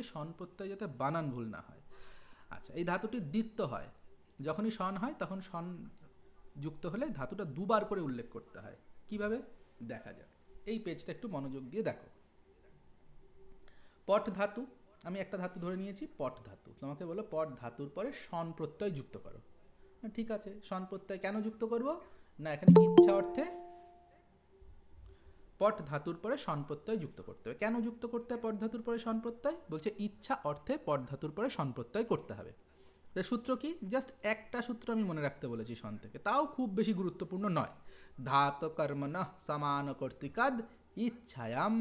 শন প্রত্যয় যাতে বানান ভুল না হয়। আচ্ছা, এই ধাতুটি দ্বিত্ব হয়, যখনই শন হয় তখন শন যুক্ত হলে ধাতুটা দুবার করে উল্লেখ করতে হয়। কিভাবে দেখা যাক, এই পেজটা একটু মনোযোগ দিয়ে দেখো। পট ধাতু, আমি একটা ধাতু ধরে নিয়েছি পট ধাতু, তোমাকে বলো পট ধাতুর পরে শন প্রত্যয় যুক্ত করো। ঠিক আছে, শন প্রত্যয় কেন যুক্ত করব না, এখানে ইচ্ছা অর্থে পট ধাতুর পরে শন প্রত্যয় যুক্ত করতে হবে। কেন যুক্ত করতে হবে পট ধাতুর পরে শন প্রত্যয়, বলছে ইচ্ছা অর্থে পট ধাতুর পরে শন প্রত্যয় করতে হবে। সূত্র কি, জাস্ট একটা সূত্র আমি মনে রাখতে বলেছি শন থেকে, তাও খুব বেশি গুরুত্বপূর্ণ নয়। ধাত কর্মণ সমান কর্তিকাদ ইচ্ছায়াম,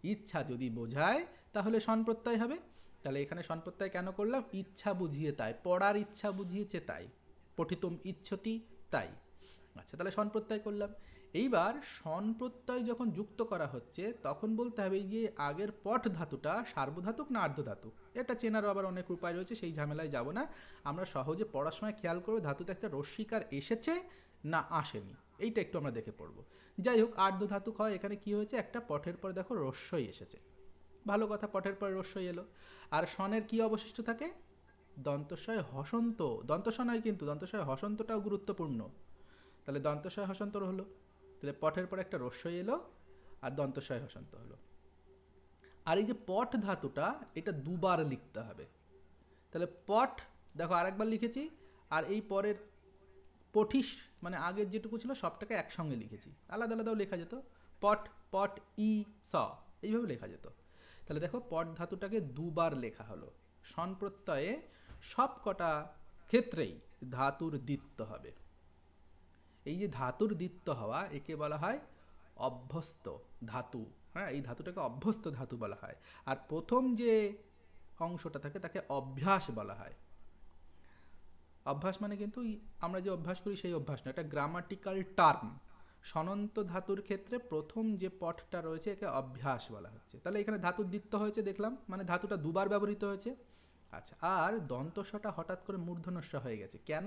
ইচ্ছা যদি বোঝায় তাহলে শন প্রত্যয় হবে। তাহলে এখানে শন প্রত্যয় কেন করলাম, ইচ্ছা বুঝিয়ে তাই, পড়ার ইচ্ছা বুঝিয়েছে তাই, পঠিতুম ইচ্ছতি তাই। আচ্ছা, তাহলে শন প্রত্যয় করলাম। এইবার শন প্রত্যয় যখন যুক্ত করা হচ্ছে তখন বলতে হবে যে আগের পট ধাতুটা সার্বধাতুক না আর্ধধাতুক। এটা চেনারও আবার অনেক উপায় রয়েছে, সেই ঝামেলায় যাব না। আমরা সহজে পড়ার সময় খেয়াল করবো ধাতুতে একটা রস্যিকার এসেছে না আসেনি, এইটা একটু আমরা দেখে পড়বো। যাই হোক, আর্ধধাতুক হয়, এখানে কি হয়েছে, একটা পটের পরে দেখো রস্যই এসেছে, ভালো কথা, পটের পরে রস্যই এলো। আর শনের কি অবশিষ্ট থাকে, দন্তস্বয় হসন্ত, দন্তস্ব নয় কিন্তু, দন্তস্বয় হসন্তটাও গুরুত্বপূর্ণ। তাহলে দন্তস্বয় হসন্তর হলো, তাহলে পটের পর একটা রস্যই এলো আর দন্তস্বয় হসন্ত হলো। আর এই যে পট ধাতুটা, এটা দুবার লিখতে হবে। তাহলে পট দেখো আরেকবার লিখেছি, আর এই পরের পঠিস মানে আগের যেটুকু ছিল সবটাকে একসঙ্গে লিখেছি, আলাদা আলাদাও লেখা যেত, পট পট ই স এইভাবে লেখা যেত। তাহলে দেখো পট ধাতুটাকে দুবার লেখা হলো। শন প্রত্যয়ে সব কটা ক্ষেত্রেই ধাতুর দ্বিত্ব হবে। এই যে ধাতুর দ্বিত্ব হওয়া, একে বলা হয় অভ্যস্ত ধাতু। হ্যাঁ, এই ধাতুটাকে অভ্যস্ত ধাতু বলা হয়। আর প্রথম যে অংশটা থাকে তাকে অভ্যাস বলা হয়। অভ্যাস মানে কিন্তু আমরা যে অভ্যাস করি সেই অভ্যাস না, এটা গ্রামাটিক্যাল টার্ম। সনন্ত ধাতুর ক্ষেত্রে প্রথম যে পটটা রয়েছে একে অভ্যাস বলা হচ্ছে। তাহলে এখানে ধাতুর দ্বিত্ব হয়েছে দেখলাম, মানে ধাতুটা দুবার ব্যবহৃত হয়েছে। আচ্ছা, আর দন্তস্বটা হঠাৎ করে মূর্ধন্যস্ব হয়ে গেছে কেন,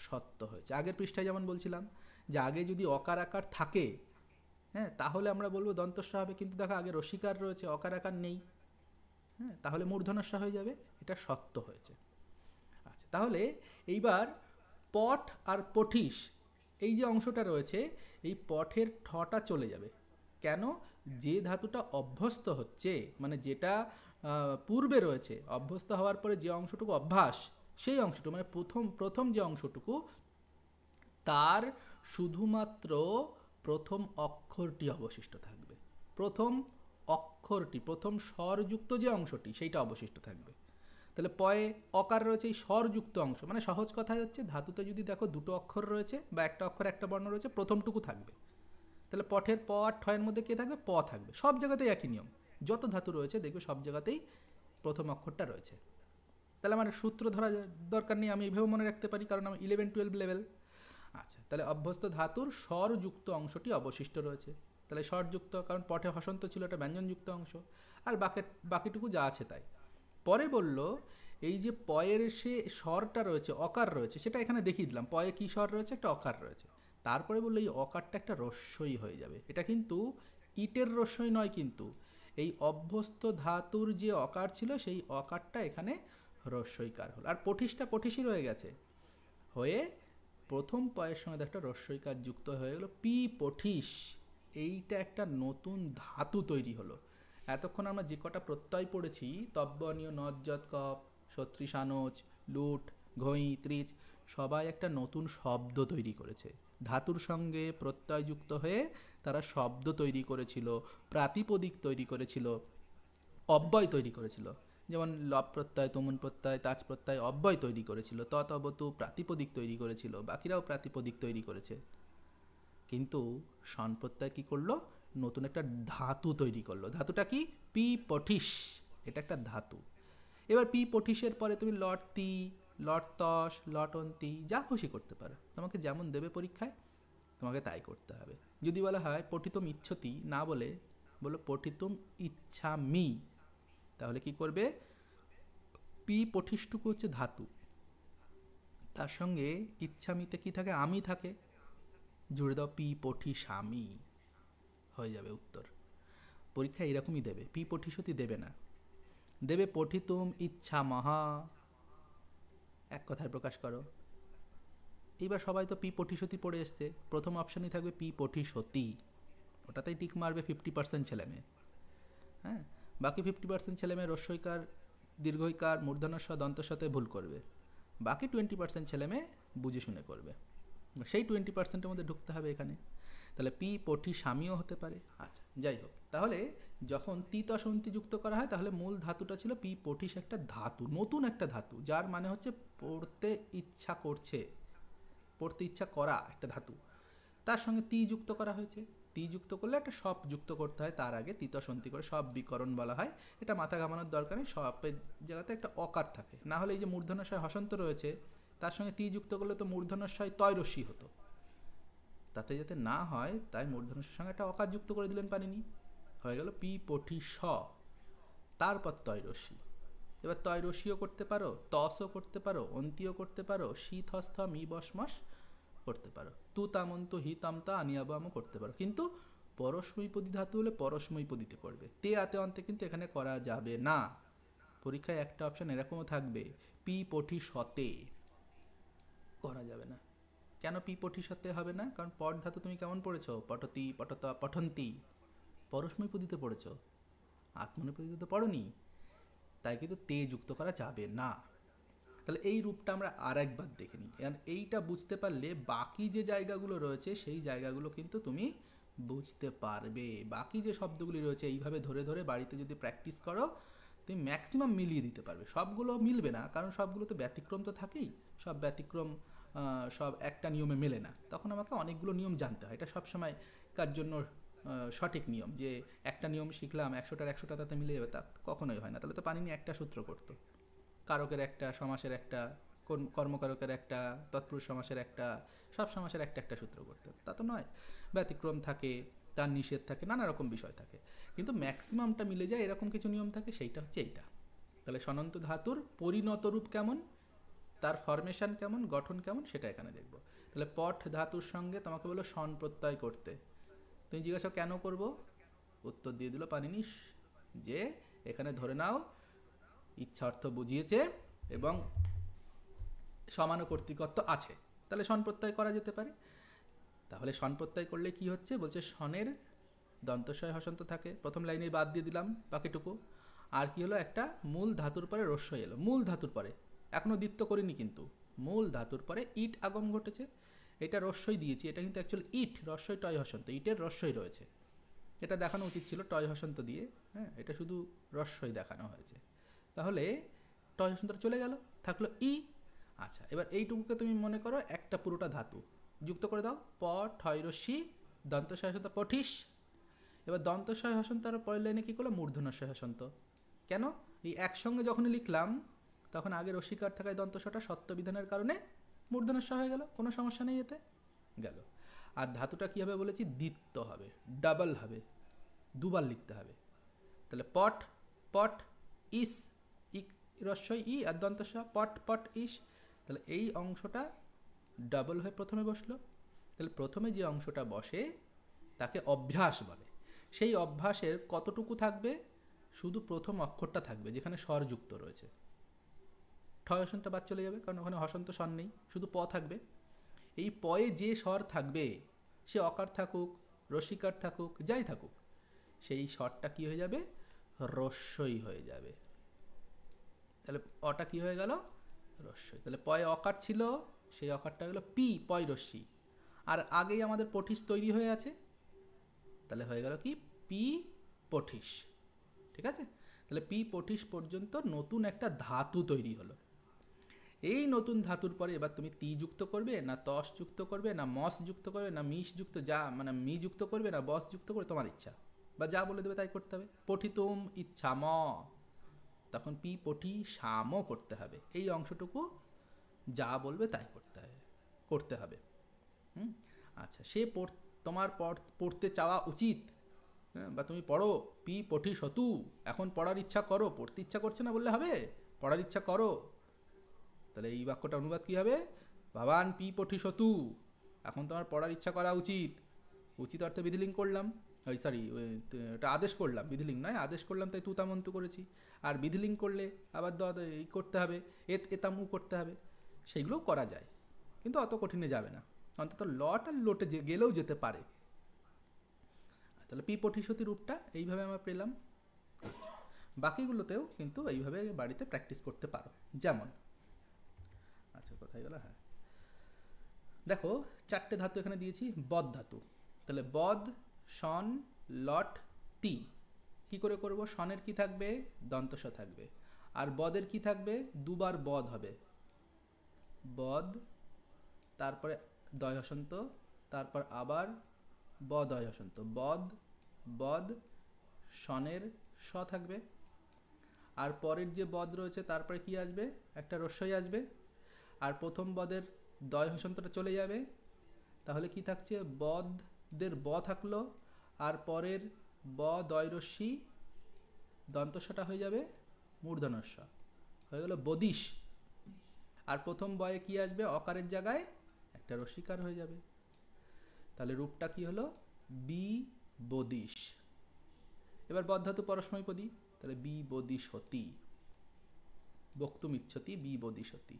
সত্য হয়েছে। আগের পৃষ্ঠায় যেমন বলছিলাম যে আগে যদি অকার আকার থাকে, হ্যাঁ, তাহলে আমরা বলবো দন্তস্ব হবে, কিন্তু দেখো আগে রসিকার রয়েছে, অকার আকার নেই, হ্যাঁ, তাহলে মূর্ধন্যস্ব হয়ে যাবে, এটা সত্য হয়েছে। আচ্ছা, তাহলে এইবার পট আর পঠিস এই যে অংশটা রয়েছে, এই পঠের ঠটা চলে যাবে। কেন, যে ধাতুটা অভ্যস্ত হচ্ছে, মানে যেটা পূর্বে রয়েছে, অভ্যস্ত হওয়ার পরে যে অংশটুকু অভ্যাস, সেই অংশটুকু মানে প্রথম প্রথম যে অংশটুকু, তার শুধুমাত্র প্রথম অক্ষরটি অবশিষ্ট থাকবে। প্রথম অক্ষরটি, প্রথম স্বরযুক্ত যে অংশটি সেইটা অবশিষ্ট থাকবে। তাহলে পয়ে অকার রয়েছে, এই স্বরযুক্ত অংশ, মানে সহজ কথাই হচ্ছে ধাতুতে যদি দেখো দুটো অক্ষর রয়েছে বা একটা অক্ষর একটা বর্ণ রয়েছে, প্রথমটুকু থাকবে। তাহলে পঠের প আর ঠয়ের মধ্যে কে থাকবে, প থাকবে। সব জায়গাতেই একই নিয়ম, যত ধাতু রয়েছে দেখবে সব জায়গাতেই প্রথম অক্ষরটা রয়েছে। তাহলে আমার সূত্র ধরা দরকার নেই, আমি এইভাবে মনে রাখতে পারি, কারণ আমি 11-12 লেভেল। আচ্ছা, তাহলে অভ্যস্ত ধাতুর স্বরযুক্ত অংশটি অবশিষ্ট রয়েছে। তাহলে স্বরযুক্ত, কারণ পঠে হসন্ত ছিল, এটা ব্যঞ্জনযুক্ত অংশ। আর বাকিটুকু যা আছে তাই। পরে বলল এই যে পয়ের সে স্বরটা রয়েছে, অকার রয়েছে, সেটা এখানে দেখিয়ে দিলাম, পয়ে কি স্বর রয়েছে, একটা অকার রয়েছে। তারপরে বললো এই অকারটা একটা রস্যই হয়ে যাবে। এটা কিন্তু ইটের রস্যই নয়, কিন্তু এই অভ্যস্ত ধাতুর যে অকার ছিল সেই অকারটা এখানে রস্যইকার হলো। আর পঠিসটা পঠিসই রয়ে গেছে, হয়ে প্রথম পয়ের সঙ্গে একটা রস্যইকার যুক্ত হয়ে গেল, পি পঠিস। এইটা একটা নতুন ধাতু তৈরি হলো। এতক্ষণ আমরা যে কটা প্রত্যয় পড়েছি, তব্বনীয়, নজ্জত, কপ, সত্রিশানোচ, লুট, ঘই, ত্রিচ, সবাই একটা নতুন শব্দ তৈরি করেছে। ধাতুর সঙ্গে প্রত্যয় যুক্ত হয়ে তারা শব্দ তৈরি করেছিল, প্রাতিপদিক তৈরি করেছিল, অব্যয় তৈরি করেছিল। যেমন লব প্রত্যয়, তমুন প্রত্যয়, তাজ প্রত্যয় অব্যয় তৈরি করেছিল, ততবতু প্রাতিপদিক তৈরি করেছিল, বাকিরাও প্রাতিপদিক তৈরি করেছে। কিন্তু শন প্রত্যয় কী করলো, নতুন একটা ধাতু তৈরি করলো। ধাতুটা কি, পি পঠিস, এটা একটা ধাতু। এবার পি পঠিসের পরে তুমি লটতি, লটতস, লটন্তি যা খুশি করতে পারো, তোমাকে যেমন দেবে পরীক্ষায় তোমাকে তাই করতে হবে। যদি বলা হয় পঠিতুম ইচ্ছতি, না বলে বলো পঠিতুম ইচ্ছামি, তাহলে কি করবে, পি পঠিসটুকু হচ্ছে ধাতু, তার সঙ্গে ইচ্ছামিতে কি থাকে, আমি থাকে, জুড়ে দাও পি পঠিসামি, হয়ে যাবে উত্তর। পরীক্ষা এরকমই দেবে, পি পঠিসতি দেবে না। দেবে পঠিতুম ইচ্ছা মহা, এক কথায় প্রকাশ করো। এইবার সবাই তো পি পঠিসতী পড়ে এসছে, প্রথম অপশানই থাকবে পি পঠিসতী, ওটাতেই টিক মারবে 50% ছেলে মেয়ে। হ্যাঁ, বাকি 50% ছেলে মেয়ে রস্যইকার, দীর্ঘইকার, মূর্ধন্য স, দন্ত সতে ভুল করবে। বাকি 20% ছেলে মেয়ে বুঝে শুনে করবে। সেই 20%-এর মধ্যে ঢুকতে হবে এখানে। তাহলে পি পঠি স্বামীও হতে পারে। আচ্ছা, যাই হোক, তাহলে যখন তিতসন্তি যুক্ত করা হয় তাহলে মূল ধাতুটা ছিল পি পঠিস, একটা ধাতু, নতুন একটা ধাতু, যার মানে হচ্ছে পড়তে ইচ্ছা করছে, পড়তে ইচ্ছা করা একটা ধাতু। তার সঙ্গে তি যুক্ত করা হয়েছে। তি যুক্ত করলে একটা সব যুক্ত করতে হয় তার আগে, তিতসন্তি করে সব বিকরণ বলা হয়। এটা মাথা ঘামানোর দরকার নেই, সবের জায়গাতে একটা অকার থাকে, না হলে এই যে মূর্ধন্যশয় হসন্ত রয়েছে তার সঙ্গে তি যুক্ত করলে তো মূর্ধন্যশয় তয়রস্যি হতো, তাতে যাতে না হয় তাই মূর্ধন্যশয়ের সঙ্গে একটা অকার যুক্ত করে দিলেন পানিনি, হয়ে গেল পি পঠি স, তারপর তয়রস্যি। এবার তয়রস্যিও করতে পারো, তসও করতে পারো, অন্তিও করতে পারো, শীত হস্ত মি বসমস করতে পারো, তু তামন্ত হি তামতা আনিয়াবামও করতে পারো, কিন্তু পরস্মৈপদী ধাতু হলে পরস্মৈপদীতে করবে, তে আতে অন্তে কিন্তু এখানে করা যাবে না। পরীক্ষায় একটা অপশন এরকমও থাকবে, পি পঠি সতে করা যাবে না। কেন পি পঠি সতে হবে না? কারণ পট ধাতু তুমি কেমন পড়েছো, পঠতি পঠতা পঠন্তি, পরস্মৈপদীতে পড়েছো, আত্মনেপদীতে তো পড়নি, তাই কিন্তু তে যুক্ত করা যাবে না। তাহলে এই রূপটা আমরা আর একবার দেখে নিই, কারণ এইটা বুঝতে পারলে বাকি যে জায়গাগুলো রয়েছে সেই জায়গাগুলো কিন্তু তুমি বুঝতে পারবে। বাকি যে শব্দগুলি রয়েছে এইভাবে ধরে ধরে বাড়িতে যদি প্র্যাকটিস করো তুমি ম্যাক্সিমাম মিলিয়ে দিতে পারবে। সবগুলো মিলবে না, কারণ সবগুলো তো ব্যতিক্রম তো থাকেই, সব ব্যতিক্রম সব একটা নিয়মে মেলে না, তখন আমাকে অনেকগুলো নিয়ম জানতে হয়। এটা সবসময় কার জন্য সঠিক নিয়ম যে একটা নিয়ম শিখলাম 100টার 100টা তাতে মিলে যাবে, তা কখনোই হয় না। তাহলে তো পানিনি একটা সূত্র করতো, কারকের একটা, সমাসের একটা, কর্মকারকের একটা, তৎপুরুষ সমাসের একটা, সব সমাসের একটা একটা সূত্র করতে, তা তো নয়। ব্যতিক্রম থাকে, তার নিষেধ থাকে, নানা রকম বিষয় থাকে, কিন্তু ম্যাক্সিমামটা মিলে যায়, এরকম কিছু নিয়ম থাকে, সেইটা হচ্ছে এইটা। তাহলে সনন্ত ধাতুর পরিণত রূপ কেমন, তার ফরমেশন কেমন, গঠন কেমন, সেটা এখানে দেখব। তাহলে পট ধাতুর সঙ্গে তোমাকে বলো সন প্রত্যয় করতে, তুমি জিজ্ঞাসা কেন করব, উত্তর দিয়ে দিল পানিনি যে এখানে ধরে নাও ইচ্ছা অর্থ বুঝিয়েছে এবং সমানুকর্তৃকত্ব আছে, তাহলে সন প্রত্যয় করা যেতে পারে। তাহলে সন প্রত্যয় করলে কি হচ্ছে, বলছে সনের দন্তস্বয় হসন্ত থাকে, প্রথম লাইনে বাদ দিয়ে দিলাম বাকিটুকু। আর কি হলো, একটা মূল ধাতুর পরে রস্যই এলো, মূল ধাতুর পরে, এখনো দ্বিত্ব করিনি কিন্তু, মূল ধাতুর পরে ইট আগম ঘটেছে, এটা রস্যই দিয়েছি, এটা কিন্তু অ্যাকচুয়ালি ইট, রস্যই টয় হসন্ত, ইটের রস্যই রয়েছে, এটা দেখানো উচিত ছিল টয় হসন্ত দিয়ে, হ্যাঁ, এটা শুধু রস্যই দেখানো হয়েছে। তাহলে টয় হসন্তটা চলে গেল, থাকলো ই। আচ্ছা, এবার এইটুকুকে তুমি মনে করো একটা পুরোটা ধাতু, যুক্ত করে দাও, প ঠয় রস্যি দন্তস্বয় হসন্ত পঠিস। এবার দন্তস্বয় হসন্ত আর পরের লাইনে কী করলো, মূর্ধন্যস্বয় হসন্ত। কেন, এই একসঙ্গে যখনই লিখলাম তখন আগে রস্যিকার থাকায় দন্তস্বটা সত্যবিধানের কারণে মূর্ধন্যস্বয় হয়ে গেল, কোনো সমস্যা নেই এতে, গেল। আর ধাতুটা কী হবে বলেছি, দ্বিত্ব হবে, ডাবল হবে, দুবার লিখতে হবে। তাহলে পট পট ইস, ইক রস্যই ই আর দন্তস্ব, পট পট ইস, তাহলে এই অংশটা ডাবল হয়ে প্রথমে বসলো। তাহলে প্রথমে যে অংশটা বসে তাকে অভ্যাস বলে। সেই অভ্যাসের কতটুকু থাকবে, শুধু প্রথম অক্ষরটা থাকবে যেখানে স্বর যুক্ত রয়েছে, ঠয় হসনটা বাদ চলে যাবে কারণ ওখানে হসন্ত স্বর নেই, শুধু প থাকবে। এই পয়ে যে স্বর থাকবে সে অকার থাকুক, রসিকার থাকুক, যাই থাকুক, সেই স্বরটা কি হয়ে যাবে, রস্যই হয়ে যাবে। তাহলে অটা কি হয়ে গেল, রস্যই। তাহলে পয়ে অকার ছিল, সেই অকারটা গেল পি, পয় রস্যি, আর আগেই আমাদের পঠিস তৈরি হয়ে আছে, তাহলে হয়ে গেল কি পি পঠিস। ঠিক আছে, তাহলে পি পঠিস পর্যন্ত নতুন একটা ধাতু তৈরি হলো। এই নতুন ধাতুর পরে এবার তুমি তি যুক্ত করবে না তস যুক্ত করবে না মস যুক্ত করবে না মিশ যুক্ত, যা মানে মি যুক্ত করবে না বস যুক্ত করবে, তোমার ইচ্ছা, বা যা বলে দেবে তাই করতে হবে। পঠিতুম ইচ্ছাম, তখন পি পঠি সামও করতে হবে, এই অংশটুকু যা বলবে তাই করতে হবে। আচ্ছা, সে তোমার পড়তে চাওয়া উচিত, হ্যাঁ, বা তুমি পড়ো পি পঠি সতু, এখন পড়ার ইচ্ছা করো, পড়তে ইচ্ছা করছে না বললে হবে, পড়ার ইচ্ছা করো। তাহলে এই বাক্যটা অনুবাদ কী হবে, ভাবান পি পঠি সতু, এখন তোমার পড়ার ইচ্ছা করা উচিত, উচিত অর্থে বিধিলিঙ্গ করলাম, ওই সরি, এটা আদেশ করলাম, বিধিলিঙ্গ নয়, আদেশ করলাম তাই তুতামন্তু করেছি। আর বিধিলিঙ্গ করলে আবার এই করতে হবে, এতাম উ করতে হবে, সেইগুলোও করা যায়, কিন্তু অত কঠিনে যাবে না, অন্তত লট আর লোটে গেলেও যেতে পারে। তাহলে পি পঠিসতী রূপটা এইভাবে আমরা পেলাম। আচ্ছা, বাকিগুলোতেও কিন্তু এইভাবে বাড়িতে প্র্যাকটিস করতে পারো। যেমন, আচ্ছা কোথায় গেল, হ্যাঁ দেখো 4টে ধাতু এখানে দিয়েছি, বদ ধাতু। তাহলে বদ, শন, লট, তি। কি করে করব? শনের কি থাকবে? দন্তস থাকবে। আর বদের কি থাকবে? দুবার বদ হবে, বদ, তারপরে দয় হসন্ত, তারপর আবার বদয় হসন্ত, বদ বদ, শনের স থাকবে। আর পরের যে বদ রয়েছে তারপরে কি আসবে? একটা রস্যই আসবে। আর প্রথম বদের দয় হসন্তটা চলে যাবে, তাহলে কি থাকছে? বদের ব থাকলো, আর পরের ব দয় রস্যি দন্তস্বটা হয়ে যাবে মূর্ধনস্ব, হয়ে গেল বদিশ। আর প্রথম বয়ে কি আসবে? অকারের জায়গায় একটা রস্যিকার হয়ে যাবে। তাহলে রূপটা কি হলো? বি বদিশ। এবার বদ্ধাতু পরস্মৈপদী, তাহলে বি বদিশতি, বক্তুম ইচ্ছতি বি বদিশতি।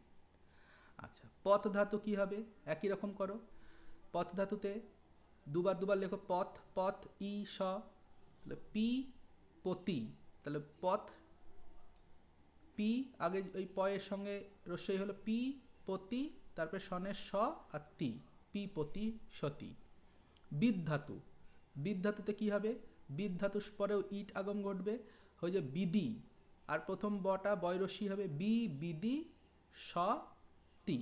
আচ্ছা, পথ ধাতু কি হবে? একই রকম করো। পথ ধাতুতে দুবার দুবার লেখো, পথ পথ ই স, তাহলে পি পতি, তাহলে পথ পি আগে ওই পয়ের সঙ্গে রস্যই হলো পি পতি, তারপরে সনের স আর তি, পি পতি সতি। বিদ ধাতু, বিদ ধাতুতে কি হবে? বিদ ধাতুর পরেও ইট আগম ঘটবে, হয়ে যাবে বিদি। আর প্রথম বটা বয়রস্যি হবে বি বিদি স তি,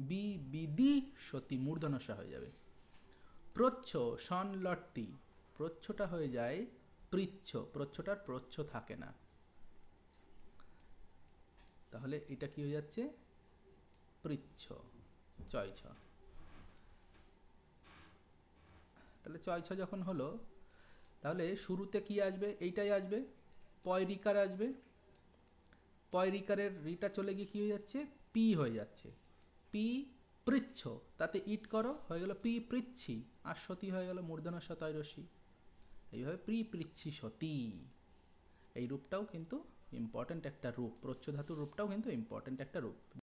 বি বিদি সতি, মূর্ধনস্য হয়ে যাবে। প্রচ্ছ, শন লট্টি, প্রচ্ছটা হয়ে যায় পৃচ্ছ, প্রচ্ছটার প্রচ্ছ থাকে না, তাহলে এটা কি হয়ে যাচ্ছে? পৃচ্ছ, চয় ছ। তাহলে চয় ছ যখন হলো, তাহলে শুরুতে কি আসবে? এইটাই আসবে, পয় রিকার আসবে। পয় রিকারের রিটা চলে গিয়ে কি হয়ে যাচ্ছে? পি হয়ে যাচ্ছে, পি পৃচ্ছ, তাতে ইট করো, হয়ে গেল পি পৃচ্ছি, আর সতী হয়ে গেল মূর্ধন্য তয় রসি। এইভাবে প্রি পৃচ্ছি সতী, এই রূপটাও কিন্তু ইম্পর্ট্যান্ট একটা রূপ, প্রচ্ছ ধাতুর রূপটাও কিন্তু ইম্পর্ট্যান্ট একটা রূপ।